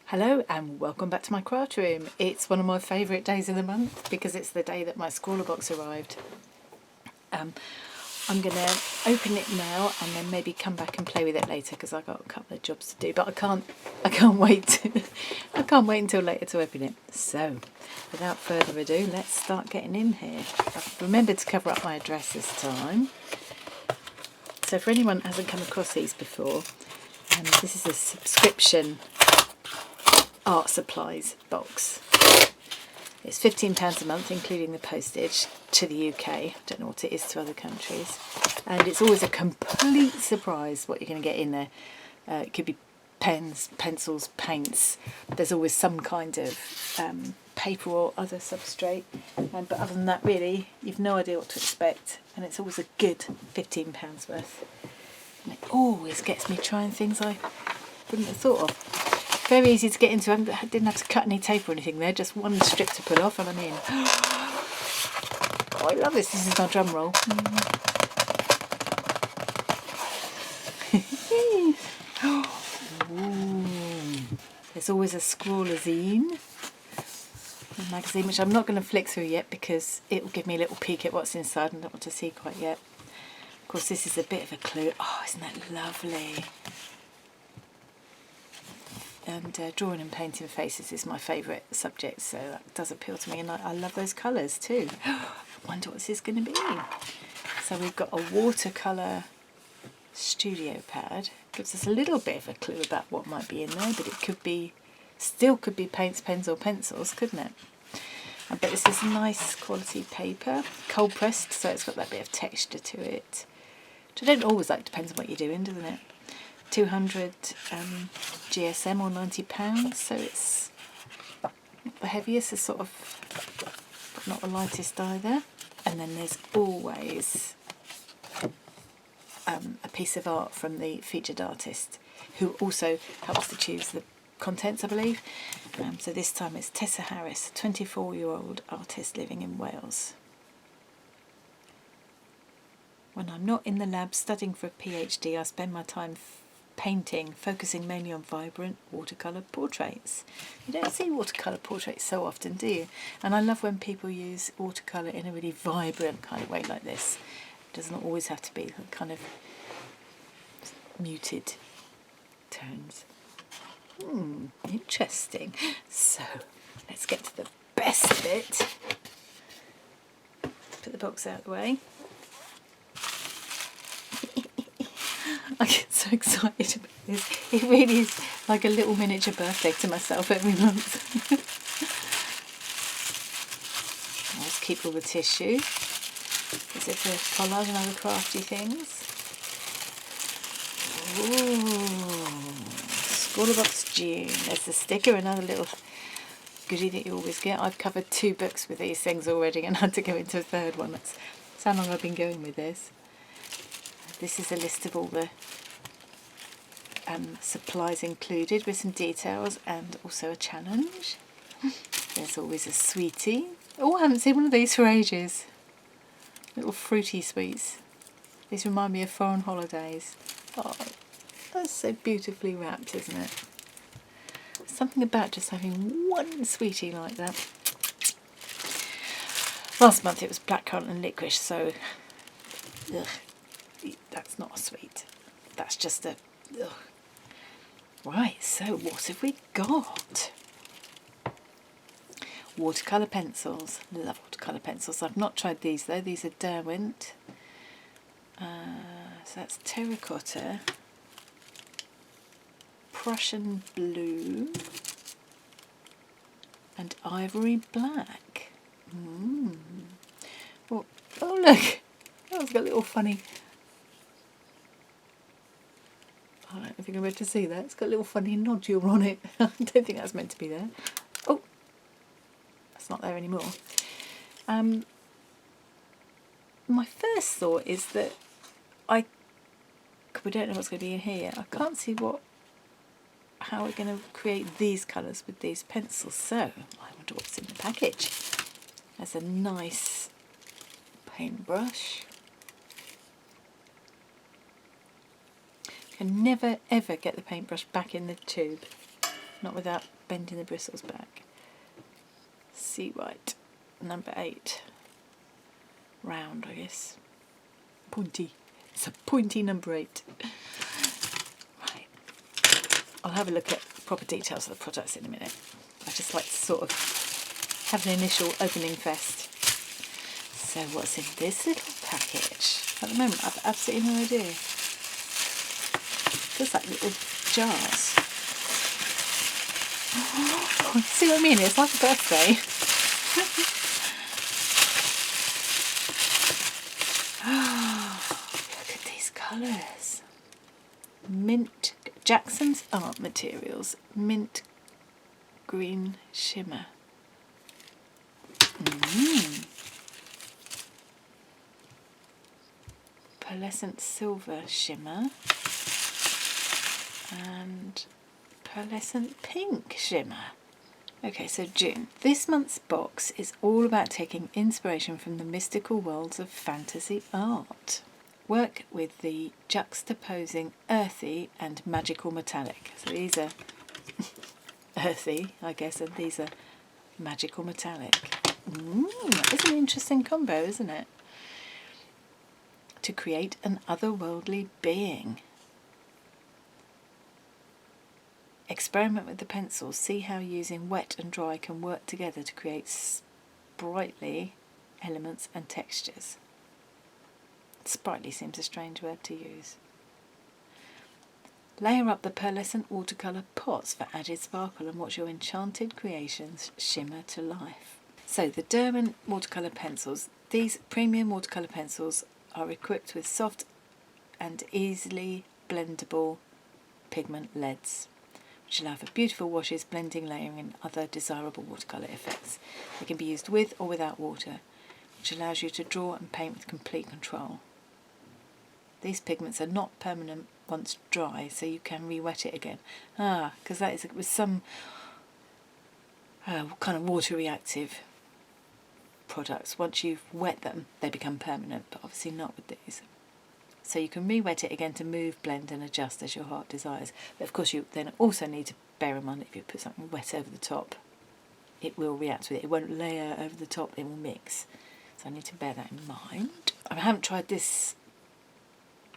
Hello and welcome back to my craft room. It's one of my favourite days of the month because it's the day that my ScrawlrBox arrived. I'm going to open it now and then maybe come back and play with it later because I've got a couple of jobs to do, but I can't wait I can't wait until later to open it. So without further ado, let's start getting in here. I've remembered to cover up my address this time. So for anyone who hasn't come across these before, this is a subscription art supplies box. It's £15 a month, including the postage to the UK. I don't know what it is to other countries. And it's always a complete surprise what you're going to get in there. It could be pens, pencils, paints. There's always some kind of paper or other substrate. But other than that, really, you've no idea what to expect. And it's always a good £15 worth. And it always gets me trying things I wouldn't have thought of. Very easy to get into. I didn't have to cut any tape or anything there, just one strip to pull off and I'm in. Oh, I love this. This is my drum roll. There's always a Scrawlr-zine, a magazine, which I'm not going to flick through yet because it will give me a little peek at what's inside and I don't want to see quite yet. Of course, this is a bit of a clue. Oh, isn't that lovely? And drawing and painting faces is my favourite subject, so that does appeal to me, and I love those colours too. I wonder what this is going to be. So we've got a watercolour studio pad. Gives us a little bit of a clue about what might be in there, but it could be, still could be paints, pens or pencils, couldn't it? But this is nice quality paper, cold pressed, so it's got that bit of texture to it, which I don't always like, depends on what you're doing, doesn't it? 200 GSM or £90, so it's not the heaviest, it's sort of not the lightest either. And then there's always a piece of art from the featured artist, who also helps to choose the contents, I believe. So this time it's Tessa Harris, a 24-year-old artist living in Wales. When I'm not in the lab studying for a PhD, I spend my time painting, focusing mainly on vibrant watercolour portraits. You don't see watercolour portraits so often, do you? And I love when people use watercolour in a really vibrant kind of way like this. It doesn't always have to be kind of muted tones. Interesting. So let's get to the best bit. Put the box out of the way. I get so excited about this. It really is like a little miniature birthday to myself every month. Let's keep all the tissue. Is it for collage and other crafty things? Ooh, ScrawlrBox June. There's the sticker, another little goodie that you always get. I've covered 2 books with these things already and had to go into a third one. That's how long I've been going with this. This is a list of all the supplies included with some details and also a challenge. There's always a sweetie. Oh, I haven't seen one of these for ages. Little fruity sweets. These remind me of foreign holidays. Oh, that's so beautifully wrapped, isn't it? Something about just having one sweetie like that. Last month it was blackcurrant and licorice, so ugh. That's not a sweet. That's just a... Ugh. Right, so what have we got? Watercolour pencils. Love watercolour pencils. I've not tried these though. These are Derwent. So that's terracotta. Prussian blue. And ivory black. Oh, look! That's got a little funny... I don't think I'm able to see that. It's got a little funny nodule on it. I don't think that's meant to be there. Oh, that's not there anymore. My first thought is that we don't know what's going to be in here yet. I can't see how we're going to create these colours with these pencils. So I wonder what's in the package. There's a nice paintbrush. Can never ever get the paintbrush back in the tube. not without bending the bristles back. Sea white, number 8. Round, I guess. Pointy. It's a pointy number 8. Right. I'll have a look at proper details of the products in a minute. I just like to sort of have an initial opening fest. So what's in this little package? At the moment, I've absolutely no idea. Feels like little jars. Oh, see what I mean? It's like a birthday. Look at these colours. Mint, Jackson's Art Materials, mint green shimmer. Pearlescent silver shimmer and pearlescent pink shimmer. Okay, so June. This month's box is all about taking inspiration from the mystical worlds of fantasy art. Work with the juxtaposing earthy and magical metallic. So these are earthy, I guess, and these are magical metallic. It's an interesting combo, isn't it? To create an otherworldly being. Experiment with the pencils. See how using wet and dry can work together to create sprightly elements and textures. Sprightly seems a strange word to use. Layer up the pearlescent watercolour pots for added sparkle and watch your enchanted creations shimmer to life. So the Derwent watercolour pencils. These premium watercolour pencils are equipped with soft and easily blendable pigment leads, which allow for beautiful washes, blending, layering and other desirable watercolour effects. They can be used with or without water, which allows you to draw and paint with complete control. These pigments are not permanent once dry, so you can re-wet it again. Because that is with some kind of water reactive products. Once you've wet them, they become permanent, but obviously not with these. So you can re-wet it again to move, blend and adjust as your heart desires. But of course you then also need to bear in mind that if you put something wet over the top, it will react with it. It won't layer over the top, it will mix. So I need to bear that in mind. I haven't tried this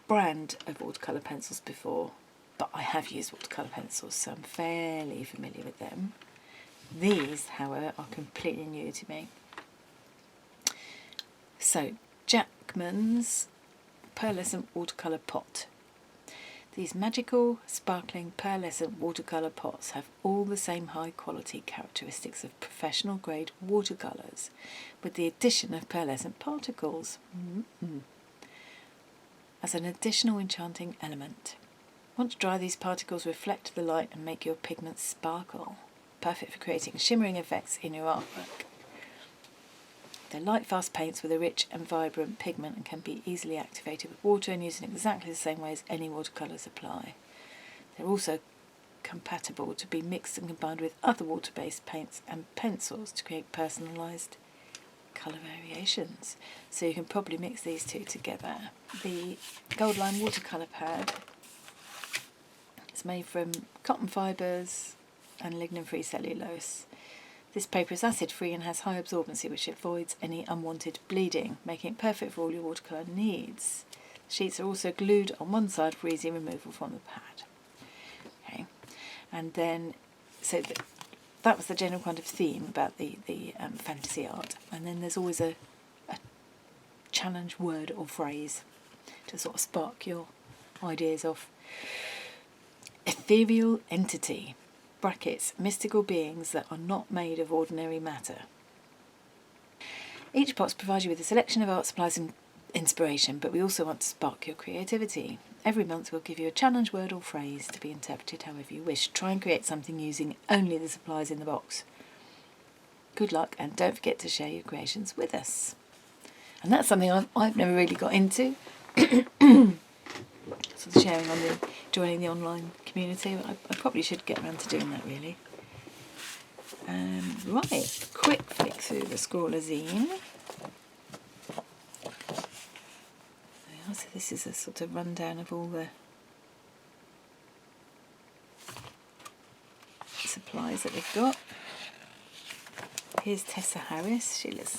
brand of watercolour pencils before, but I have used watercolour pencils, so I'm fairly familiar with them. These, however, are completely new to me. So, Jackman's Pearlescent Watercolour Pot. These magical, sparkling, pearlescent watercolour pots have all the same high quality characteristics of professional grade watercolours, with the addition of pearlescent particles as an additional enchanting element. Once dry, these particles reflect the light and make your pigments sparkle, perfect for creating shimmering effects in your artwork. They're light, fast paints with a rich and vibrant pigment and can be easily activated with water and used in exactly the same way as any watercolours apply. They're also compatible to be mixed and combined with other water-based paints and pencils to create personalised colour variations. So you can probably mix these two together. The Gold Line watercolour pad is made from cotton fibres and lignin-free cellulose. This paper is acid-free and has high absorbency, which avoids any unwanted bleeding, making it perfect for all your watercolour needs. The sheets are also glued on one side for easy removal from the pad. Okay, and then, so that was the general kind of theme about the fantasy art. And then there's always a challenge word or phrase to sort of spark your ideas off. Ethereal entity. Brackets, mystical beings that are not made of ordinary matter. Each box provides you with a selection of art supplies and inspiration, but we also want to spark your creativity. Every month we'll give you a challenge word or phrase to be interpreted however you wish. Try and create something using only the supplies in the box. Good luck, and don't forget to share your creations with us. And that's something I've never really got into. Sort of sharing on joining the online community. I probably should get around to doing that, really. Right, quick flick through the Scrawler zine. So this is a sort of rundown of all the supplies that they've got. Here's Tessa Harris. She looks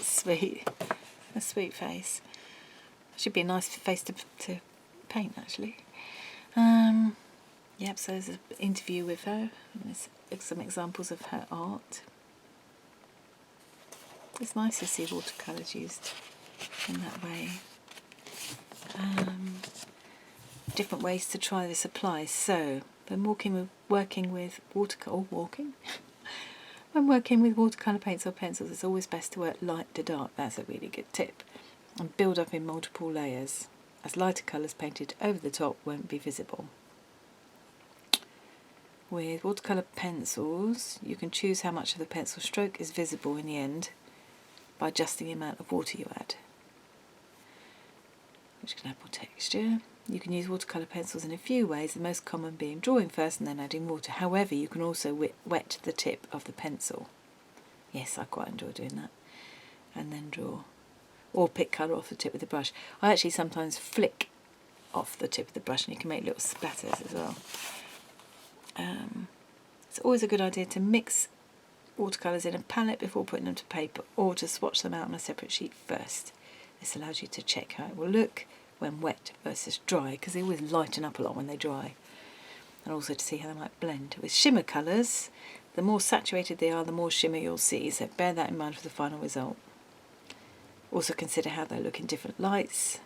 sweet. A sweet face. Should be a nice face to paint, actually. Yep, so there's an interview with her. And there's some examples of her art. It's nice to see watercolours used in that way. Different ways to try the supplies. So, when working with watercolour paints or pencils, it's always best to work light to dark. That's a really good tip. And build up in multiple layers, as lighter colours painted over the top won't be visible. With watercolour pencils, you can choose how much of the pencil stroke is visible in the end by adjusting the amount of water you add, which can add more texture. You can use watercolour pencils in a few ways, the most common being drawing first and then adding water. However, you can also wet the tip of the pencil. Yes, I quite enjoy doing that. And then draw. Or pick colour off the tip with the brush. I actually sometimes flick off the tip of the brush and you can make little splatters as well. It's always a good idea to mix watercolours in a palette before putting them to paper, or to swatch them out on a separate sheet first. This allows you to check how it will look when wet versus dry, because they always lighten up a lot when they dry, and also to see how they might blend. With shimmer colours, the more saturated they are, the more shimmer you'll see, so bear that in mind for the final result. Also consider how they look in different lights.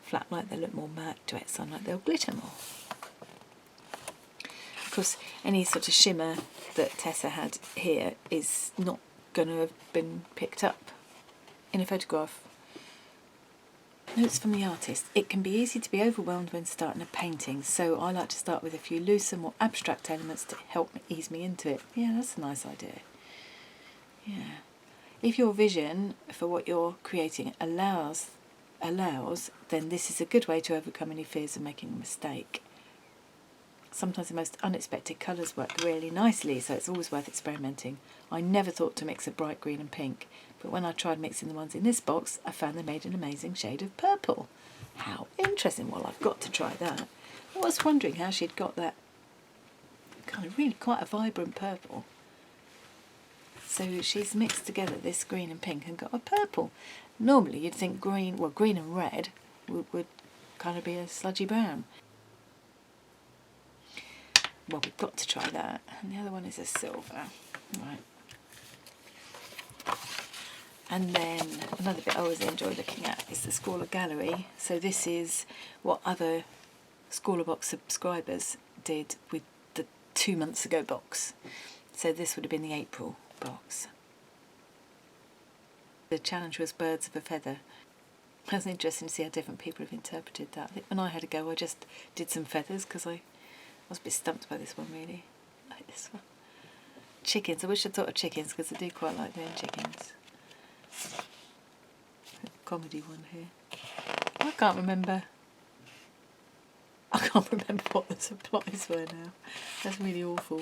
Flat light they look more matte, direct sunlight they'll glitter more. Of course, any sort of shimmer that Tessa had here is not going to have been picked up in a photograph. Notes from the artist. It can be easy to be overwhelmed when starting a painting, so I like to start with a few looser, more abstract elements to help ease me into it. Yeah, that's a nice idea. Yeah. If your vision for what you're creating allows, then this is a good way to overcome any fears of making a mistake. Sometimes the most unexpected colours work really nicely, so it's always worth experimenting. I never thought to mix a bright green and pink, but when I tried mixing the ones in this box, I found they made an amazing shade of purple. How interesting. Well, I've got to try that. I was wondering how she'd got that kind of really quite a vibrant purple. So she's mixed together this green and pink and got a purple. Normally you'd think green and red would kind of be a sludgy brown. Well, we've got to try that. And the other one is a silver. Right. And then another bit I always enjoy looking at is the Scrawler Gallery. So this is what other ScrawlrBox subscribers did with the 2 months ago box. So this would have been the April box. The challenge was birds of a feather. It was interesting to see how different people have interpreted that. I think when I had a go, I just did some feathers because I was a bit stumped by this one, really. I like this one. Chickens. I wish I'd thought of chickens because I do quite like doing chickens. Comedy one here. I can't remember what the supplies were now. That's really awful.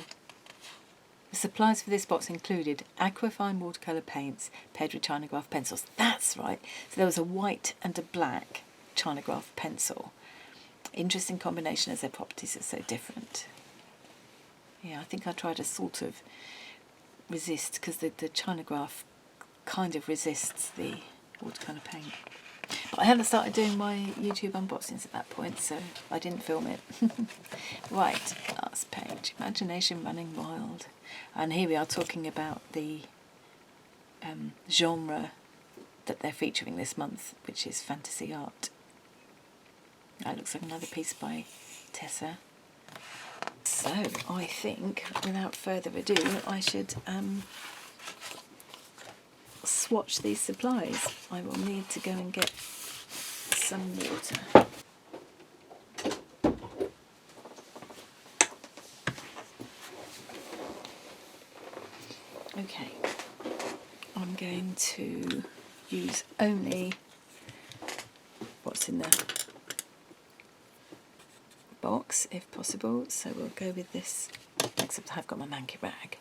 The supplies for this box included aquafine watercolour paints paired with Chinagraph pencils. That's right. So there was a white and a black Chinagraph pencil. Interesting combination as their properties are so different. Yeah, I think I tried to sort of resist, because the Chinagraph kind of resists the watercolour paint. But I hadn't started doing my YouTube unboxings at that point, so I didn't film it. Right, last page. Imagination running wild. And here we are talking about the genre that they're featuring this month, which is fantasy art. That looks like another piece by Tessa. So I think, without further ado, I should swatch these supplies. I will need to go and get some water. Okay, I'm going to use only what's in the box if possible, so we'll go with this, except I've got my manky rag.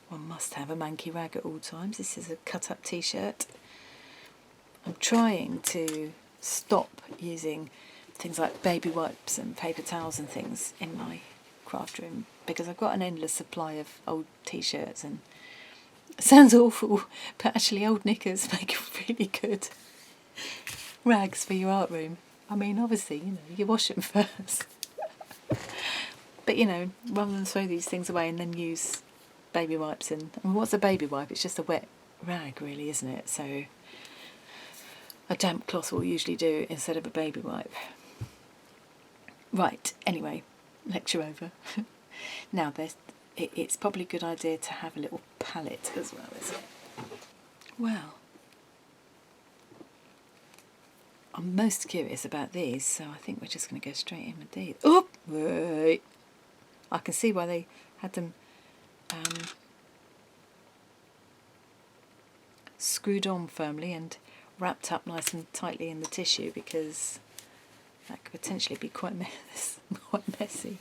One must have a manky rag at all times. This is a cut up t-shirt. I'm trying to stop using things like baby wipes and paper towels and things in my craft room because I've got an endless supply of old t-shirts, and it sounds awful, but actually old knickers make really good rags for your art room. I mean, obviously, you know, you wash them first. But, you know, rather than throw these things away and then use baby wipes, and I mean, what's a baby wipe? It's just a wet rag, really, isn't it? So a damp cloth will usually do instead of a baby wipe. Right, anyway, lecture over. Now, it's probably a good idea to have a little palette as well, isn't it? Well, I'm most curious about these, so I think we're just going to go straight in with these. Oh, wait. I can see why they had them screwed on firmly and wrapped up nice and tightly in the tissue, because that could potentially be quite messy.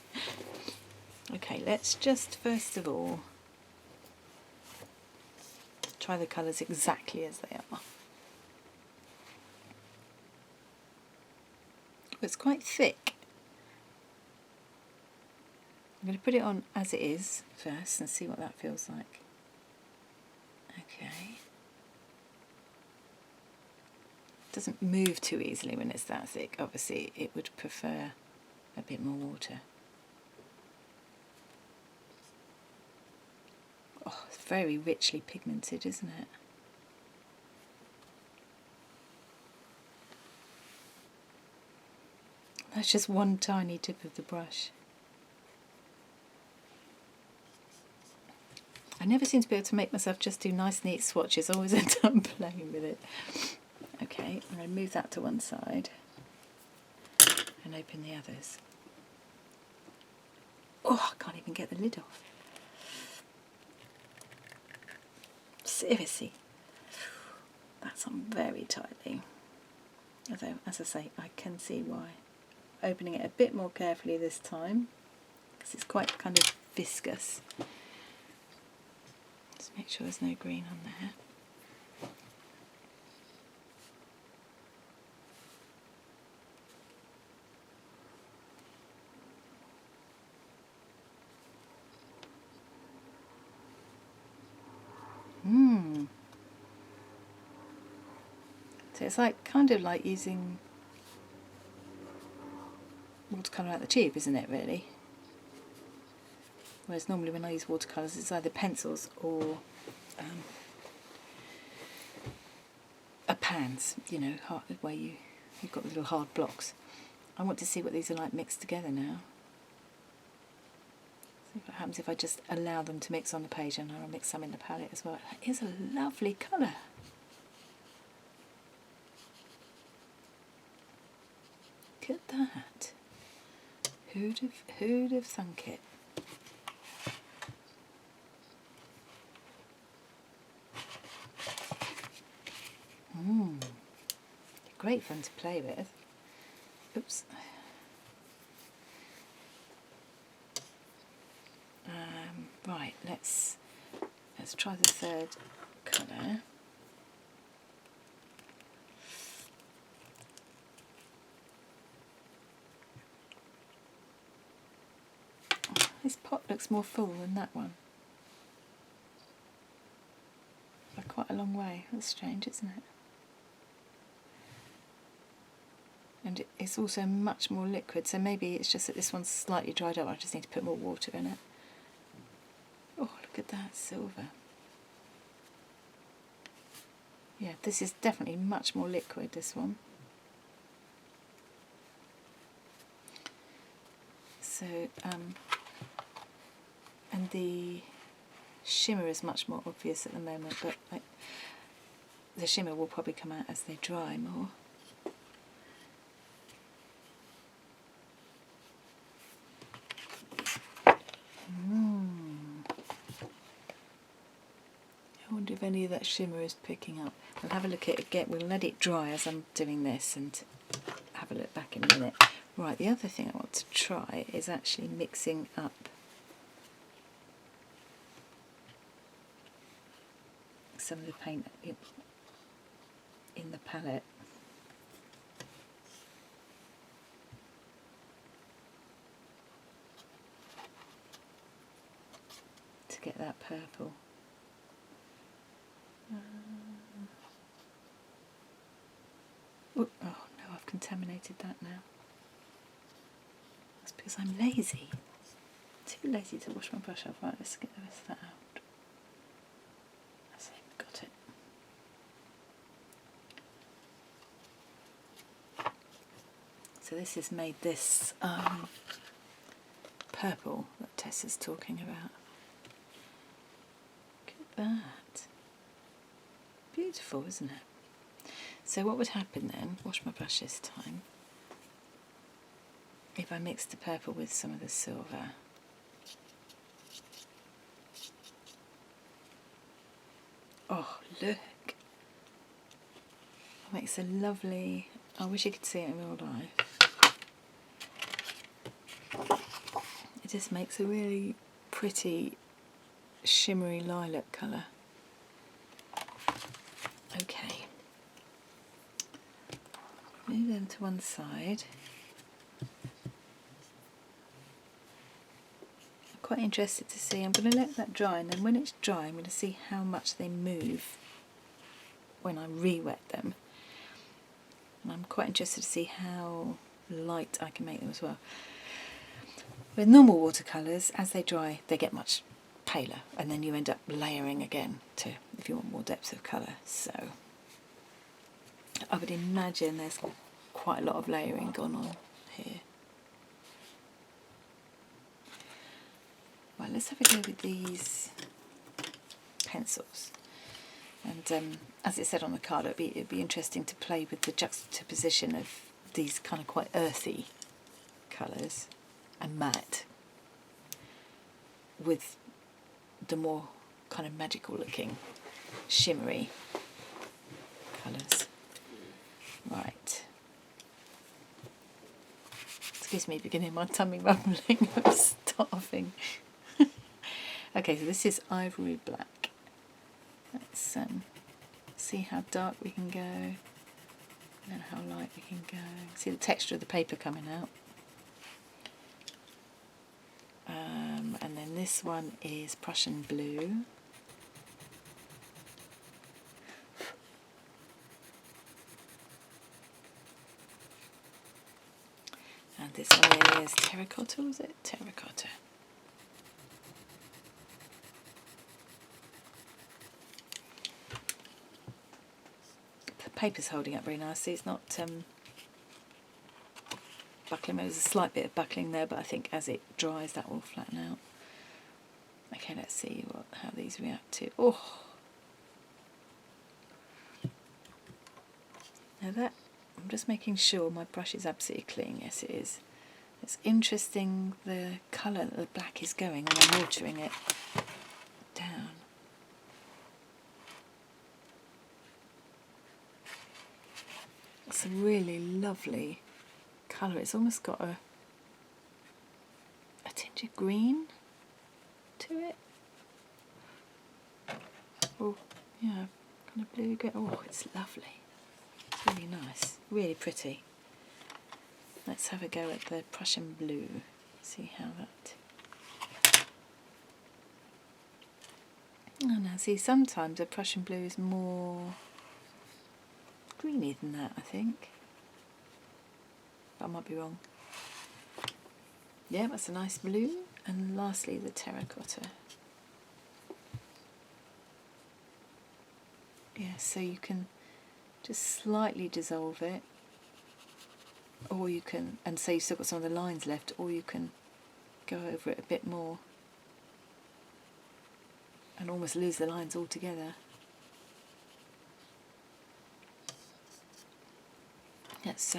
Okay, let's just first of all try the colours exactly as they are. It's quite thick. I'm going to put it on as it is first and see what that feels like. Okay. It doesn't move too easily when it's that thick. Obviously, it would prefer a bit more water. Oh, it's very richly pigmented, isn't it? That's just one tiny tip of the brush. I never seem to be able to make myself just do nice neat swatches. I always end up playing with it. Okay, I'm going to move that to one side and open the others. Oh, I can't even get the lid off. Seriously. That's on very tightly. Although, as I say, I can see why. Opening it a bit more carefully this time, because it's quite kind of viscous. Just make sure there's no green on there. So it's like kind of like using watercolour out the tube, isn't it, really? Whereas normally when I use watercolours, it's either pencils or pans, you know, where you've got the little hard blocks. I want to see what these are like mixed together now. See what happens if I just allow them to mix on the page, and I'll mix some in the palette as well. That is a lovely colour. Look at that. Who'd have thunk it? Great fun to play with. Oops. Right, let's try the third colour. This pot looks more full than that one. By quite a long way. That's strange, isn't it? And it's also much more liquid, so maybe it's just that this one's slightly dried up. I just need to put more water in it. Oh, look at that silver. Yeah, this is definitely much more liquid, this one. So, and the shimmer is much more obvious at the moment, but the shimmer will probably come out as they dry more. I wonder if any of that shimmer is picking up. We'll have a look at it again. We'll let it dry as I'm doing this and have a look back in a minute. Right, the other thing I want to try is actually mixing up some of the paint in the palette. get that purple. Oh no, I've contaminated that now. That's because I'm lazy. Too lazy to wash my brush off. Right, let's get the rest of that out. That's it, got it. So this has made this purple that Tessa's talking about. Look at that. Beautiful, isn't it? So what would happen then, wash my brush this time, if I mixed the purple with some of the silver? Oh, look. It makes a lovely, I wish you could see it in real life. It just makes a really pretty shimmery lilac colour. Okay. Move them to one side. I'm quite interested to see, I'm going to let that dry, and then when it's dry I'm going to see how much they move when I re-wet them. And I'm quite interested to see how light I can make them as well. With normal watercolours, as they dry, they get much paler, and then you end up layering again too, if you want more depth of colour. So I would imagine there's quite a lot of layering gone on here. Right, let's have a go with these pencils. And as it said on the card, it'd be interesting to play with the juxtaposition of these kind of quite earthy colours and matte with the more kind of magical looking shimmery colours. Right. Excuse me, beginning my tummy rumbling. I'm starving. Okay, so this is ivory black. Let's see how dark we can go and then how light we can go. See the texture of the paper coming out. And then this one is Prussian blue. And this one is terracotta, was it? Terracotta. The paper's holding up very nicely. It's not buckling. There's a slight bit of buckling there, but I think as it dries that will flatten out. Okay, let's see how these react to. Oh! Now that, I'm just making sure my brush is absolutely clean. Yes, it is. It's interesting the colour that the black is going when I'm watering it down. It's a really lovely colour. It's almost got a tinge of green to it. Oh, yeah, kind of blue green. Oh, it's lovely. It's really nice, really pretty. Let's have a go at the Prussian blue. See how that. Oh, now see, sometimes a Prussian blue is more greeny than that, I think. But I might be wrong. Yeah, that's a nice blue. And lastly, the terracotta. Yeah, so you can just slightly dissolve it, or you can, and so you've still got some of the lines left, or you can go over it a bit more and almost lose the lines altogether. Let's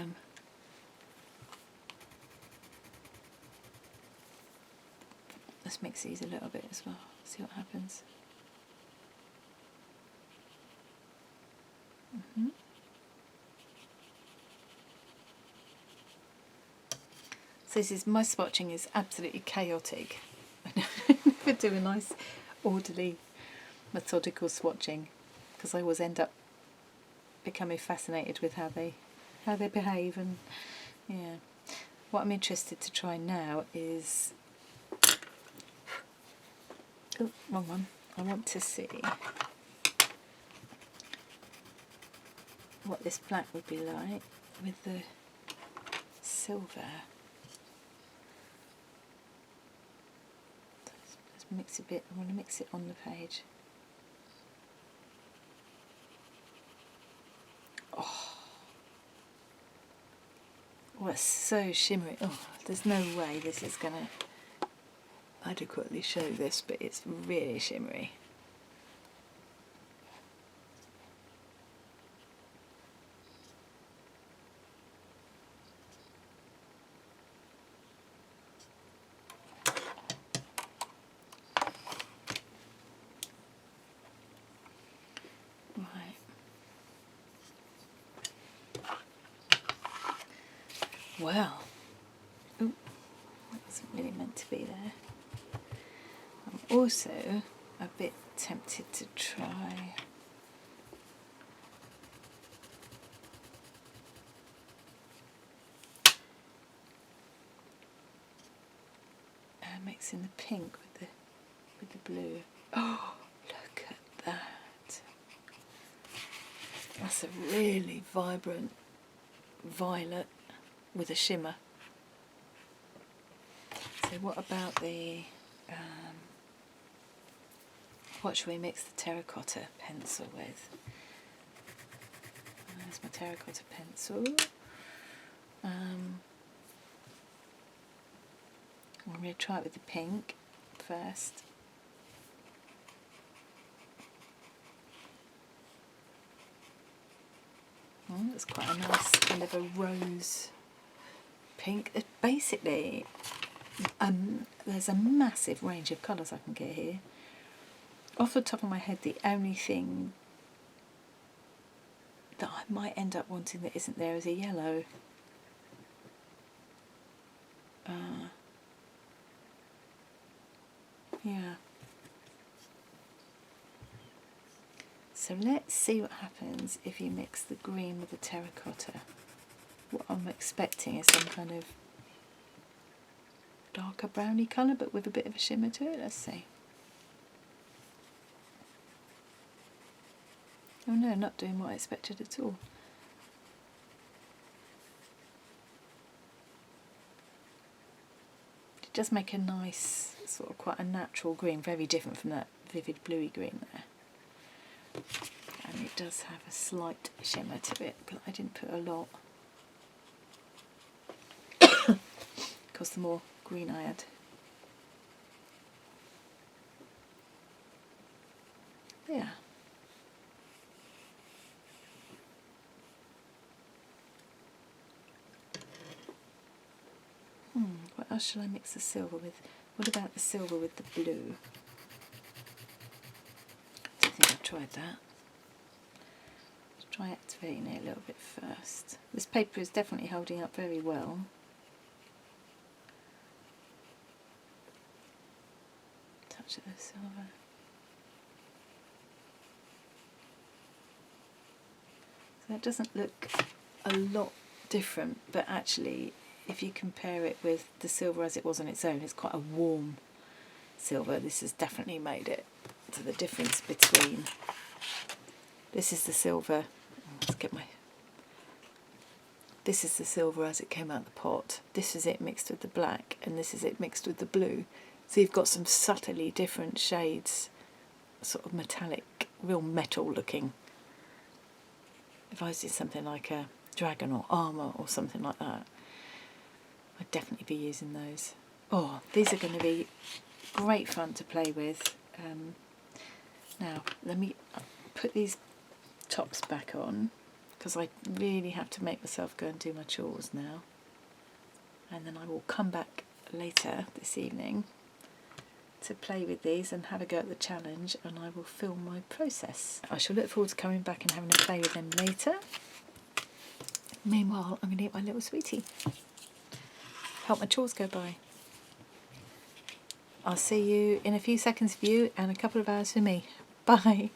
mix these a little bit as well, see what happens. So this is, my swatching is absolutely chaotic. I never do a nice, orderly, methodical swatching because I always end up becoming fascinated with how they behave. And yeah, what I'm interested to try now is Oh, wrong one. I want to see what this black would be like with the silver. Let's mix a bit. I want to mix it on the page. Oh, it's so shimmery. Oh, there's no way this is going to adequately show this, but it's really shimmery. Right. Well, ooh, that wasn't really meant to be there. I'm also a bit tempted to try mixing the pink with the blue. Oh, look at that! That's a really vibrant violet with a shimmer. So what about the what should we mix the terracotta pencil with? There's my terracotta pencil. I'm going to try it with the pink first. Oh, that's quite a nice kind of a rose pink. Basically, there's a massive range of colours I can get here. Off the top of my head, the only thing that I might end up wanting that isn't there is a yellow. Yeah. So let's see what happens if you mix the green with the terracotta. What I'm expecting is some kind of darker browny colour, but with a bit of a shimmer to it. Let's see. Oh no, not doing what I expected at all. It does make a nice, sort of quite a natural green, very different from that vivid bluey green there. And it does have a slight shimmer to it, but I didn't put a lot. Because the more green I add. Yeah. What else shall I mix the silver with? What about the silver with the blue? I don't think I've tried that. Let's try activating it a little bit first. This paper is definitely holding up very well. Touch of the silver. So that doesn't look a lot different, but actually if you compare it with the silver as it was on its own, it's quite a warm silver. This has definitely made it. So the difference between, this is the silver, this is the silver as it came out of the pot, this is it mixed with the black, and this is it mixed with the blue. So you've got some subtly different shades, sort of metallic, real metal looking. If I did something like a dragon or armour or something like that, I'd definitely be using those. Oh, these are going to be great fun to play with. Now, let me put these tops back on, because I really have to make myself go and do my chores now. And then I will come back later this evening to play with these and have a go at the challenge, and I will film my process. I shall look forward to coming back and having a play with them later. Meanwhile, I'm going to eat my little sweetie. Help my chores go by. I'll see you in a few seconds for you and a couple of hours for me. Bye.